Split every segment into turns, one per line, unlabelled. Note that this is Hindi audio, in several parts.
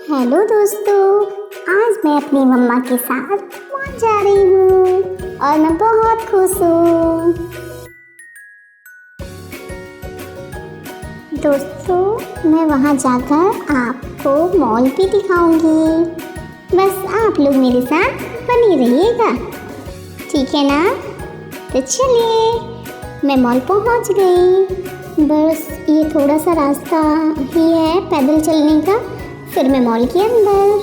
हेलो दोस्तों, आज मैं अपनी मम्मा के साथ मॉल जा रही हूँ और मैं बहुत खुश हूँ। दोस्तों, मैं वहाँ जाकर आपको मॉल भी दिखाऊंगी। बस आप लोग मेरे साथ बने रहिएगा, ठीक है ना? तो चलिए, मैं मॉल पहुँच गई। बस ये थोड़ा सा रास्ता ही है पैदल चलने का, फिर मैं मॉल के अंदर।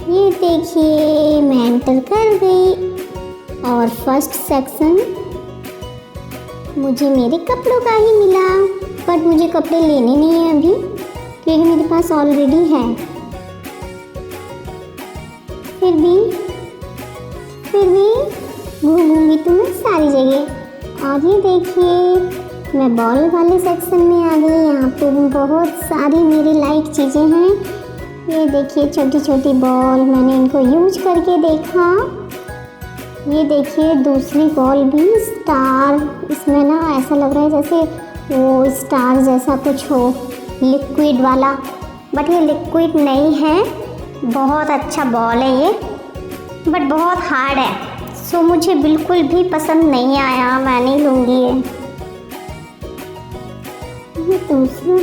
ये देखिए, मैं एंटर कर गई और फर्स्ट सेक्शन मुझे मेरे कपड़ों का ही मिला, बट मुझे कपड़े लेने नहीं हैं अभी क्योंकि मेरे पास ऑलरेडी है। फिर भी घूमूंगी तो मैं सारी जगह। और ये देखिए, मैं बॉल वाले सेक्शन में आ गई। यहाँ पे बहुत सारी मेरी लाइक चीज़ें हैं। ये देखिए, छोटी छोटी बॉल, मैंने इनको यूज करके देखा। ये देखिए, दूसरी बॉल भी स्टार, इसमें ना ऐसा लग रहा है जैसे वो स्टार जैसा कुछ हो, लिक्विड वाला, बट ये लिक्विड नहीं है। बहुत अच्छा बॉल है ये, बट बहुत हार्ड है, सो मुझे बिल्कुल भी पसंद नहीं आया। मैं नहीं लूँगी ये दूसरा।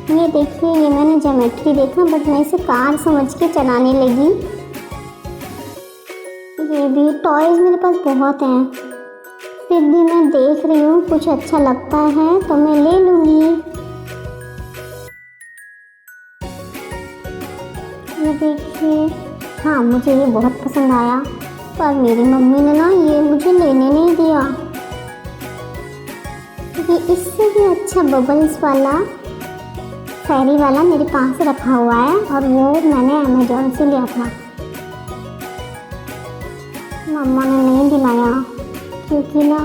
ये देखिए, ये मैंने ज्योमेट्री देखा, बट मैं इसे कार समझ के चलाने लगी। ये भी टॉयज मेरे पास बहुत हैं, फिर भी मैं देख रही हूँ कुछ अच्छा लगता है तो मैं ले लूँगी। ये देखिए, हाँ मुझे ये बहुत पसंद आया, पर मेरी मम्मी ने ना ये मुझे लेने नहीं दिया। ये इससे भी अच्छा बबल्स वाला, फेरी वाला मेरे पास रखा हुआ है और वो मैंने अमेजोन से लिया था। मम्मा ने नहीं दिलाया क्योंकि ना,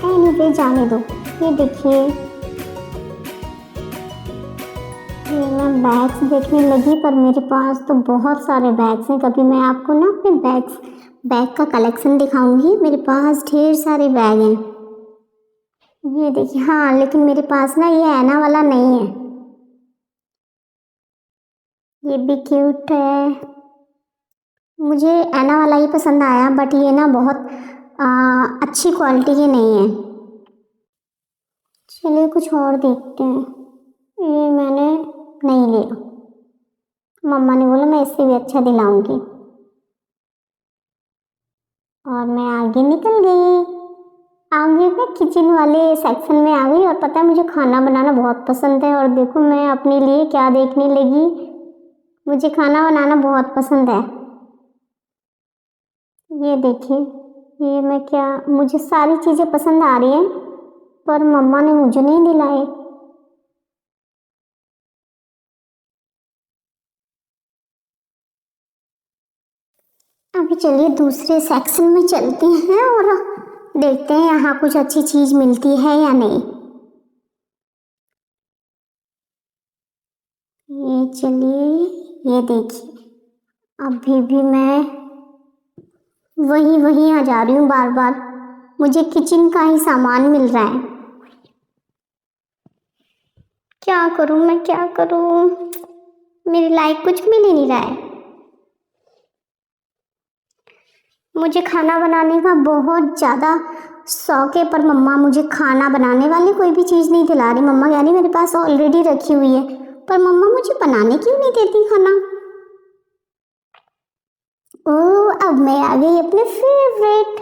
एनीवे जाने दो। ये देखिए, ये मैं बैग्स देखने लगी, पर मेरे पास तो बहुत सारे बैग्स हैं। कभी मैं आपको ना अपने बैग का कलेक्शन दिखाऊंगी। मेरे पास ढेर सारे बैग हैं। ये देखिए, हाँ लेकिन मेरे पास ना ये ऐना वाला नहीं है। ये भी क्यूट है, मुझे ऐना वाला ही पसंद आया, बट ये ना बहुत अच्छी क्वालिटी के नहीं है। चलिए कुछ और देखते हैं। ये मैंने नहीं लिया, मम्मा ने बोला मैं इससे भी अच्छा दिलाऊंगी, और मैं आगे निकल गई। आगे मैं किचन वाले सेक्शन में आ गई, और पता है मुझे खाना बनाना बहुत पसंद है। और देखो मैं अपने लिए क्या देखने लगी, मुझे खाना बनाना बहुत पसंद है। ये देखिए, ये मैं क्या, मुझे सारी चीज़ें पसंद आ रही हैं, पर मम्मा ने मुझे नहीं दिलाए। अभी चलिए दूसरे सेक्शन में चलते हैं और देखते हैं यहाँ कुछ अच्छी चीज़ मिलती है या नहीं। ये चलिए, ये देखिए, अभी भी मैं वही आ जा रही हूँ बार बार। मुझे किचन का ही सामान मिल रहा है, क्या करूँ मैं, क्या करूँ? मेरी लाइक कुछ मिल ही नहीं रहा है। मुझे खाना बनाने का बहुत ज़्यादा शौक है, पर मम्मा मुझे खाना बनाने वाली कोई भी चीज़ नहीं दिला रही। मम्मा कह रही मेरे पास ऑलरेडी रखी हुई है, पर मम्मा मुझे बनाने क्यों नहीं देती खाना? ओह, अब मैं आ गई अपने फेवरेट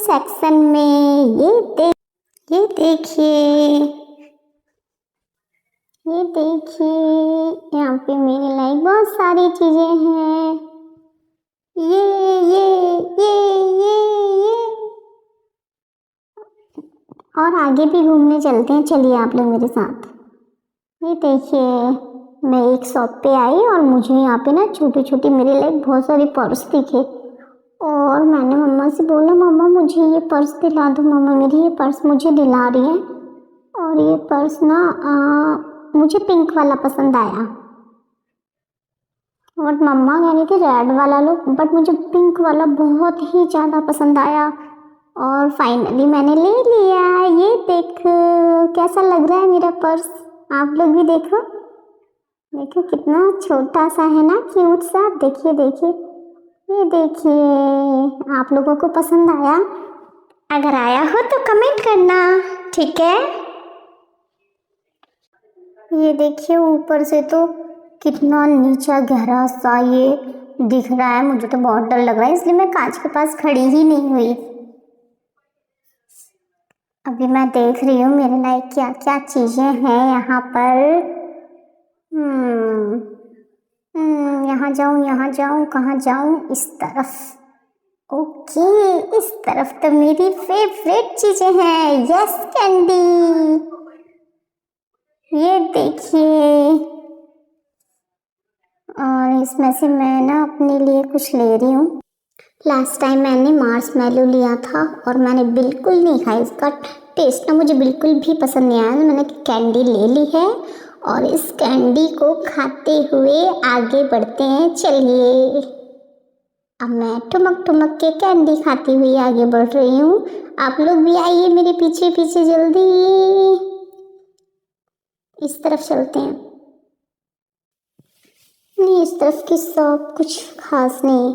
सेक्शन में। ये देखिए, यहाँ पे मेरे लाइक बहुत सारी चीज़ें हैं। ये और आगे भी घूमने चलते हैं, चलिए आप लोग मेरे साथ। ये देखिए, मैं एक शॉप पे आई और मुझे यहाँ पे ना छोटी छोटी मेरे लाइक बहुत सारे पर्स दिखे, और मैंने मम्मा से बोला मम्मा मुझे ये पर्स दिला दो। मम्मा मेरी ये पर्स मुझे दिला रही है, और ये पर्स ना मुझे पिंक वाला पसंद आया, और मम्मा कह रही थी रेड वाला लो, बट मुझे पिंक वाला बहुत ही ज़्यादा पसंद आया, और फाइनली मैंने ले लिया। ये देख कैसा लग रहा है मेरा पर्स। आप लोग भी देखो, देखो कितना छोटा सा है ना, क्यूट सा। देखिए देखिए, ये देखिए। आप लोगों को पसंद आया? अगर आया हो तो कमेंट करना, ठीक है। ये देखिए ऊपर से तो कितना नीचा गहरा सा ये दिख रहा है। मुझे तो बहुत डर लग रहा है, इसलिए मैं कांच के पास खड़ी ही नहीं हुई। अभी मैं देख रही हूँ मेरे लायक क्या क्या चीजें हैं यहाँ पर। यहाँ जाऊँ, यहाँ जाऊँ, कहाँ जाऊँ? इस तरफ। ओके, इस तरफ तो मेरी फेवरेट चीजें हैं। यस कैंडी, ये देखिए। और इसमें से मैं ना अपने लिए कुछ ले रही हूँ। लास्ट टाइम मैंने मार्शमैलो लिया था और मैंने बिल्कुल नहीं खाया। इसका टेस्ट ना मुझे बिल्कुल भी पसंद नहीं आया। मैंने कैंडी ले ली है और इस कैंडी को खाते हुए आगे बढ़ते हैं। चलिए, अब मैं ठुमक ठुमक के कैंडी खाती हुई आगे बढ़ रही हूँ। आप लोग भी आइए मेरे पीछे पीछे जल्दी। इस तरफ चलते हैं। नहीं, इस तरफ की शॉप कुछ खास नहीं।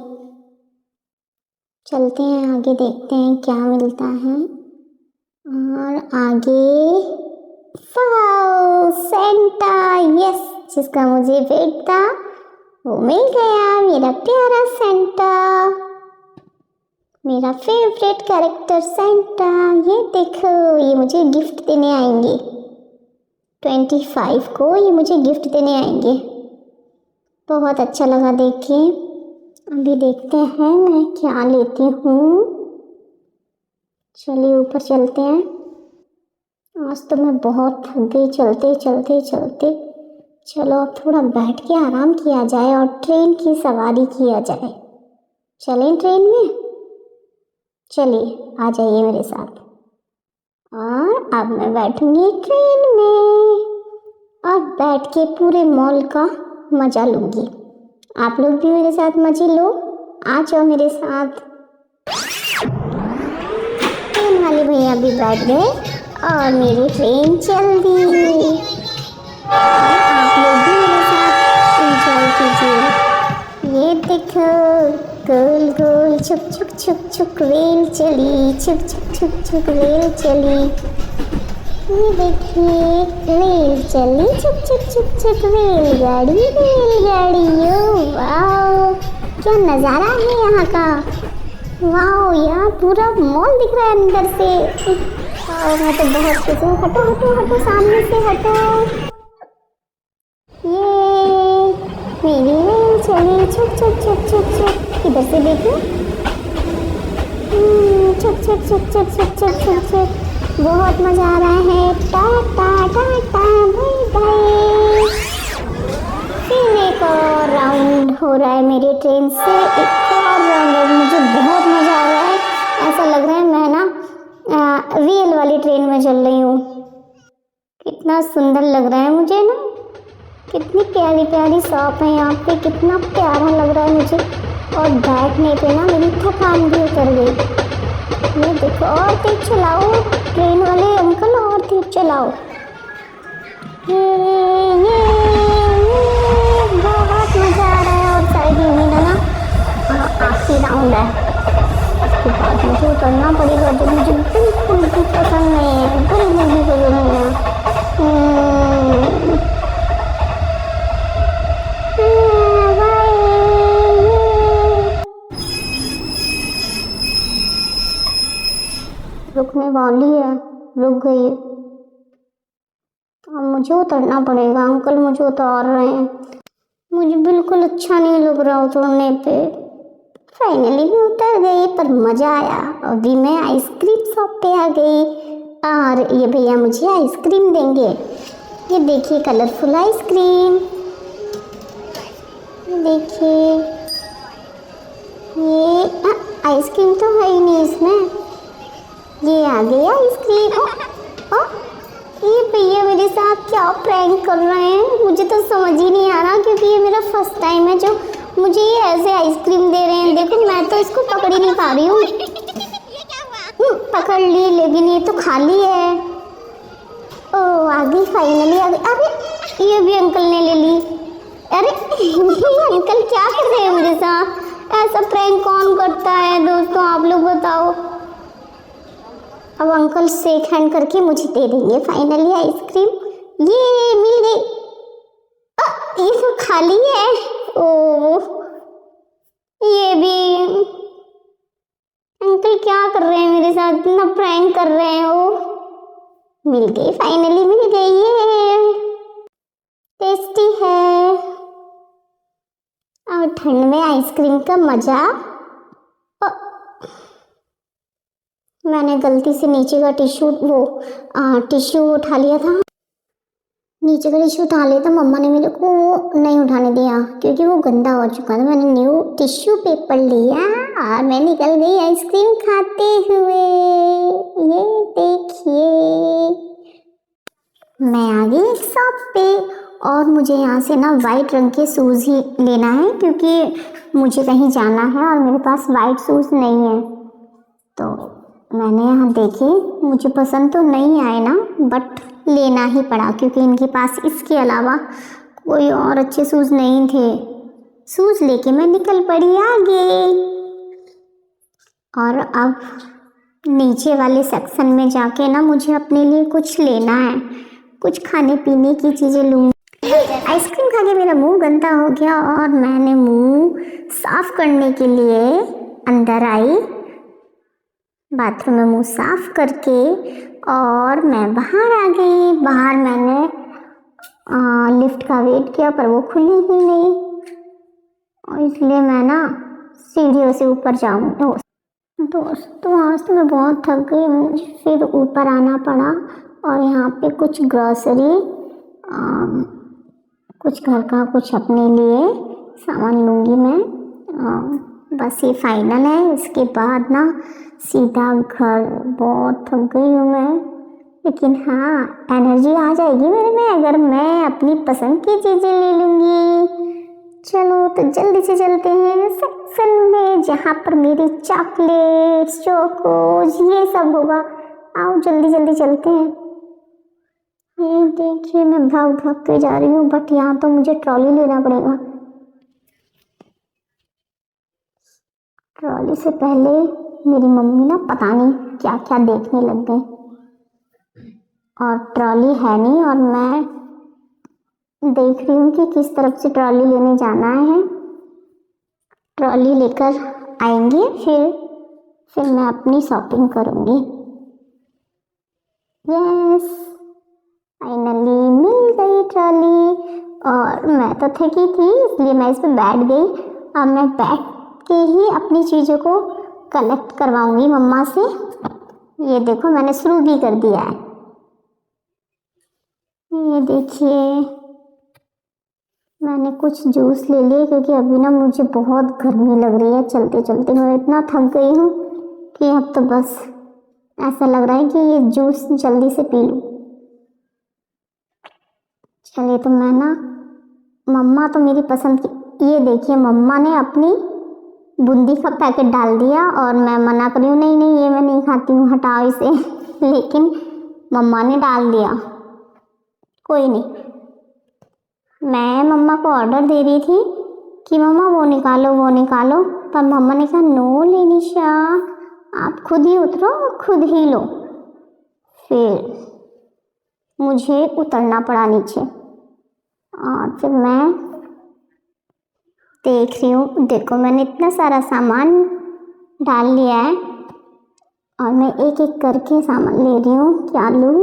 चलते हैं आगे, देखते हैं क्या मिलता है। और आगे वाओ, सेंटा। यस, जिसका मुझे वेट था वो मिल गया। मेरा प्यारा सेंटा, मेरा फेवरेट कैरेक्टर सेंटा। ये देखो, ये मुझे गिफ्ट देने आएंगे। 25 को ये मुझे गिफ्ट देने आएंगे। बहुत अच्छा लगा देख के। अभी देखते हैं मैं क्या लेती हूँ। चलिए ऊपर चलते हैं। आज तो मैं बहुत थक गई चलते चलते चलते। चलो अब थोड़ा बैठ के आराम किया जाए और ट्रेन की सवारी किया जाए। चलें ट्रेन में? चलिए आ जाइए मेरे साथ। और अब मैं बैठूंगी ट्रेन में और बैठ के पूरे मॉल का मज़ा लूँगी। आप लोग भी मेरे साथ मजे लो, आ जाओ मेरे साथ। ट्रेन वाले भैया भी बैठ गए और मेरी ट्रेन चल दी। आप लोग भी मेरे साथ एंजॉय कीजिए। ये देखो, गोल गोल छुक छुक छुक छुक रेल चली, छुक छुक छुक छुक रेल चली। ये देखिए, रेल चली, छुक छुक छुक छुक रेलगाड़ी रेलगाड़ी। ओ वाओ, क्या नज़ारा है यहाँ का। वाओ, यहाँ पूरा मॉल दिख रहा है अंदर से। मैं तो बहुत खुश हूँ। हटो हटो हटो, सामने से हटो। ये मेरी रेल चली, छुक छुक छुक छुक छुक। इधर से देखो, छुक छुक छुक छुक छुक छुक छुक छुक। बहुत मज़ा आ रहा है। Tata tata, bye bye. फिर एक और राउंड हो रहा है मेरी ट्रेन से। एक और राउंड, मुझे बहुत मज़ा आ रहा है। ऐसा लग रहा है मैं ना रियल वाली ट्रेन में चल रही हूँ। कितना सुंदर लग रहा है मुझे ना। कितनी प्यारी प्यारी शॉप है यहाँ पे, कितना प्यारा लग रहा है मुझे। और बैठने पे ना मेरी थकान भी उतर गई। ये देखो, और तेज चलाओ ट्रेन वाले अंकल, और तेज चलाओ। ये बहुत मज़ा आ रहा है। और साइड में मेरा ना आखिरी राउंड है। उसके बाद मुझे उतरना पड़ेगा जो मुझे बिल्कुल भी पसंद नहीं है, बिल्कुल भी पसंद नहीं है। रुकने वाली है, रुक गई। अब मुझे उतरना पड़ेगा। अंकल मुझे उतार रहे हैं। मुझे बिल्कुल अच्छा नहीं लग रहा उतरने पे। फाइनली मैं उतर गई, पर मज़ा आया। अभी मैं आइसक्रीम शॉप पे आ गई और ये भैया मुझे आइसक्रीम देंगे। ये देखिए, कलरफुल आइसक्रीम। देखिए, ये आइसक्रीम तो है ही नहीं इसमें। ये आ गया आइसक्रीम। ये भैया मेरे साथ क्या प्रैंक कर रहे हैं, मुझे तो समझ ही नहीं आ रहा। क्योंकि ये मेरा फर्स्ट टाइम है जो मुझे ये ऐसे आइसक्रीम दे रहे हैं। देखो, मैं तो इसको पकड़ ही नहीं पा रही हूँ। पकड़ ली, लेकिन ये तो खाली है। ओह, आ गई फाइनली आ गई। अरे ये भी अंकल ने ले ली। अरे ये अंकल क्या कर रहे हैं मेरे साथ? ऐसा प्रैंक कौन करता है दोस्तों, आप लोग बताओ। अब अंकल शेक हैंड करके मुझे दे देंगे फाइनली आइसक्रीम। ये मिल गई। ये तो खाली है। ओ ये भी अंकल क्या कर रहे हैं मेरे साथ, इतना प्रैंक कर रहे हैं वो। मिल गई फाइनली, मिल गई। ये टेस्टी है और ठंड में आइसक्रीम का मजा। मैंने गलती से नीचे का टिश्यू उठा लिया था। नीचे का टिश्यू उठा लिया था, मम्मा ने मेरे को नहीं उठाने दिया क्योंकि वो गंदा हो चुका था। मैंने न्यू टिश्यू पेपर लिया और मैं निकल गई आइसक्रीम खाते हुए। ये देखिए मैं आ गई एक शॉप पे और मुझे यहाँ से ना वाइट रंग के शूज़ ही लेना है क्योंकि मुझे कहीं जाना है और मेरे पास वाइट शूज़ नहीं है। तो मैंने यहाँ देखे, मुझे पसंद तो नहीं आए ना, बट लेना ही पड़ा क्योंकि इनके पास इसके अलावा कोई और अच्छे शूज़ नहीं थे। शूज़ लेके मैं निकल पड़ी आगे। और अब नीचे वाले सेक्शन में जाके ना मुझे अपने लिए कुछ लेना है, कुछ खाने पीने की चीज़ें लूँगी। आइसक्रीम खा के मेरा मुंह गंदा हो गया और मैंने मुंह साफ करने के लिए अंदर आई, बाथरूम में मुंह साफ करके, और मैं बाहर आ गई। बाहर मैंने लिफ्ट का वेट किया पर वो खुली ही नहीं और इसलिए मैं ना सीढ़ियों से ऊपर जाऊँ। दोस्तों आज तो मैं बहुत थक गई, मुझे फिर ऊपर आना पड़ा और यहाँ पे कुछ ग्रॉसरी, कुछ घर का, कुछ अपने लिए सामान लूँगी मैं। बस ये फाइनल है, इसके बाद ना सीधा घर। बहुत थक गई हूँ मैं, लेकिन हाँ एनर्जी आ जाएगी मेरे में अगर मैं अपनी पसंद की चीज़ें ले लूँगी। चलो तो जल्दी से चलते हैं सेक्शन में जहाँ पर मेरी चॉकलेट्स, चोकोज ये सब होगा। आओ जल्दी जल्दी चलते हैं। ये देखिए मैं भाग भाग के जा रही हूँ, बट यहाँ तो मुझे ट्रॉली लेना पड़ेगा। ट्रॉली से पहले मेरी मम्मी ना पता नहीं क्या क्या देखने लग गई और ट्रॉली है नहीं और मैं देख रही हूँ कि किस तरफ से ट्रॉली लेने जाना है। ट्रॉली लेकर आएंगे फिर मैं अपनी शॉपिंग करूँगी। यस फाइनली मिल गई ट्रॉली और मैं तो थकी थी इसलिए मैं इस पर बैठ गई। अब मैं बैठ के ही अपनी चीज़ों को कलेक्ट करवाऊंगी मम्मा से। ये देखो मैंने शुरू भी कर दिया है। ये देखिए मैंने कुछ जूस ले लिए क्योंकि अभी ना मुझे बहुत गर्मी लग रही है। चलते चलते मैं इतना थक गई हूँ कि अब तो बस ऐसा लग रहा है कि ये जूस जल्दी से पी लूँ। चलिए तो मैं ना, मम्मा तो मेरी पसंद की, ये देखिए मम्मा ने अपनी बूंदी का पैकेट डाल दिया और मैं मना कर रही हूँ नहीं नहीं ये मैं नहीं खाती हूँ, हटाओ इसे लेकिन मम्मा ने डाल दिया। कोई नहीं, मैं मम्मा को ऑर्डर दे रही थी कि मम्मा वो निकालो, पर मम्मा ने कहा नो लेनिशा आप खुद ही उतरो खुद ही लो। फिर मुझे उतरना पड़ा नीचे और फिर मैं देख रही हूँ, देखो मैंने इतना सारा सामान डाल लिया है और मैं एक एक करके सामान ले रही हूँ। क्या लूँ,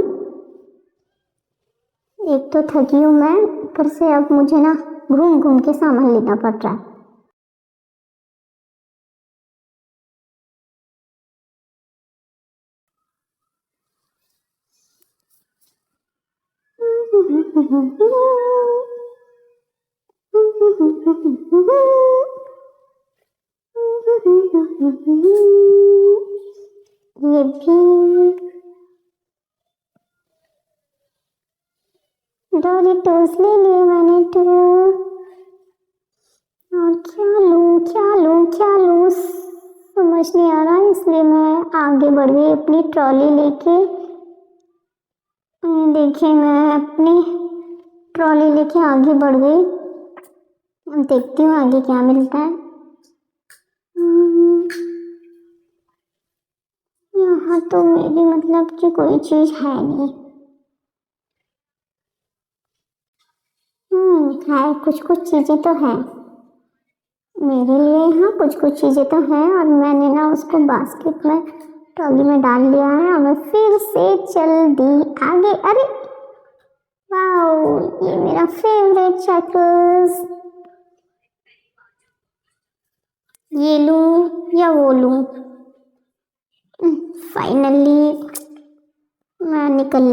एक तो थकी हूँ मैं, ऊपर से अब मुझे ना घूम घूम के सामान लेना पड़ रहा है। ये भी डोरिटोस ले लिए मैंने तो, और क्या लूँ समझ नहीं आ रहा, इसलिए मैं आगे बढ़ गई अपनी ट्रॉली लेके। देखिए मैं अपनी ट्रॉली लेके आगे बढ़ गई। अब देखती हूँ आगे क्या मिलता है। यहाँ तो मेरी मतलब कि कोई चीज़ है नहीं। है, कुछ कुछ चीज़ें तो हैं मेरे लिए। यहाँ कुछ कुछ चीज़ें तो हैं और मैंने ना उसको बास्केट में ट्रॉली में डाल लिया है और मैं फिर से चल दी आगे। अरे वाओ, ये मेरा फेवरेट चेकर्स। ये लूं या वो लूं? फाइनली मैं निकल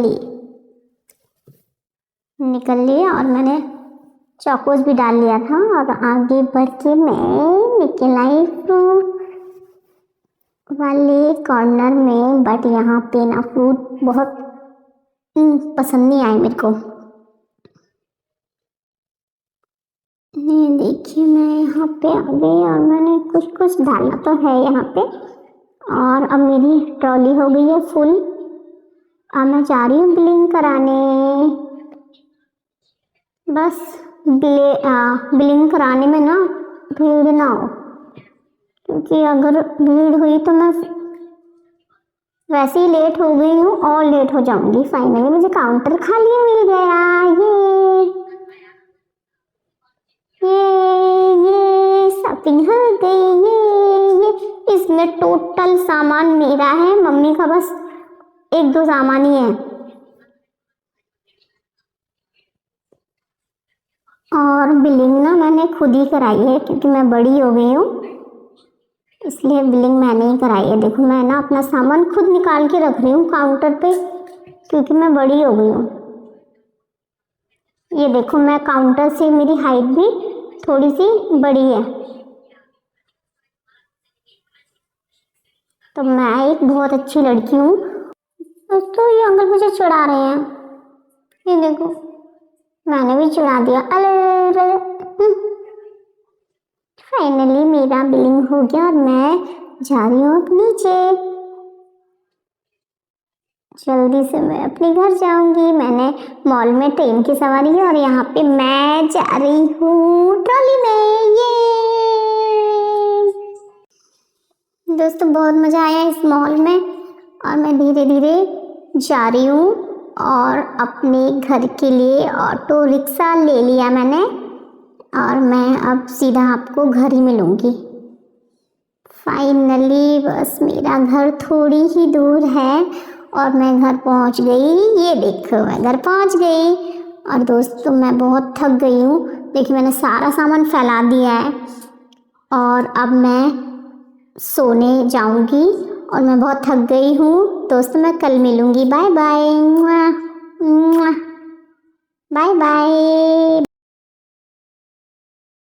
ली और मैंने चौकोस भी डाल लिया था और आगे बढ़ के मैं निकल आई फ्रूट वाले कॉर्नर में। बट यहाँ पे ना फ्रूट बहुत पसंद नहीं आए मेरे को। ये देखिए मैं यहाँ पे आ गई और मैंने कुछ कुछ डाला तो है यहाँ पे और अब मेरी ट्रॉली हो गई है फुल। अब मैं जा रही हूँ बिलिंग कराने। बस बिलिंग कराने में ना भीड़ ना हो, क्योंकि अगर भीड़ हुई तो मैं वैसे ही लेट हो गई हूँ और लेट हो जाऊंगी। फाइनली मुझे काउंटर खाली मिल गया। ये शॉपिंग हो गई। ये इसमें टोटल सामान मेरा है, मम्मी का बस एक दो सामान ही है। और बिलिंग ना मैंने खुद ही कराई है क्योंकि मैं बड़ी हो गई हूँ, इसलिए बिलिंग मैंने ही कराई है। देखो मैं ना अपना सामान खुद निकाल के रख रही हूँ काउंटर पे क्योंकि मैं बड़ी हो गई हूँ। ये देखो मैं काउंटर से मेरी हाइट भी थोड़ी सी बड़ी है, तो मैं एक बहुत अच्छी लड़की हूँ। दोस्तों ये अंकल मुझे चिढ़ा रहे हैं, ये देखो मैंने भी चिढ़ा दिया। अरे फाइनली मेरा बिलिंग हो गया और मैं जा रही हूँ नीचे। जल्दी से मैं अपने घर जाऊंगी। मैंने मॉल में ट्रेन की सवारी है और यहाँ पे मैं जा रही हूँ ट्रॉली में। ये दोस्तों बहुत मज़ा आया इस मॉल में और मैं धीरे धीरे जा रही हूँ और अपने घर के लिए ऑटो रिक्शा ले लिया मैंने और मैं अब सीधा आपको घर ही मिलूँगी। फाइनली बस मेरा घर थोड़ी ही दूर है और मैं घर पहुंच गई। ये देखो मैं घर पहुंच गई और दोस्तों मैं बहुत थक गई हूँ। देखिए मैंने सारा सामान फैला दिया है और अब मैं सोने जाऊंगी और मैं बहुत थक गई हूँ। दोस्तों मैं कल मिलूँगी। Bye bye, bye bye.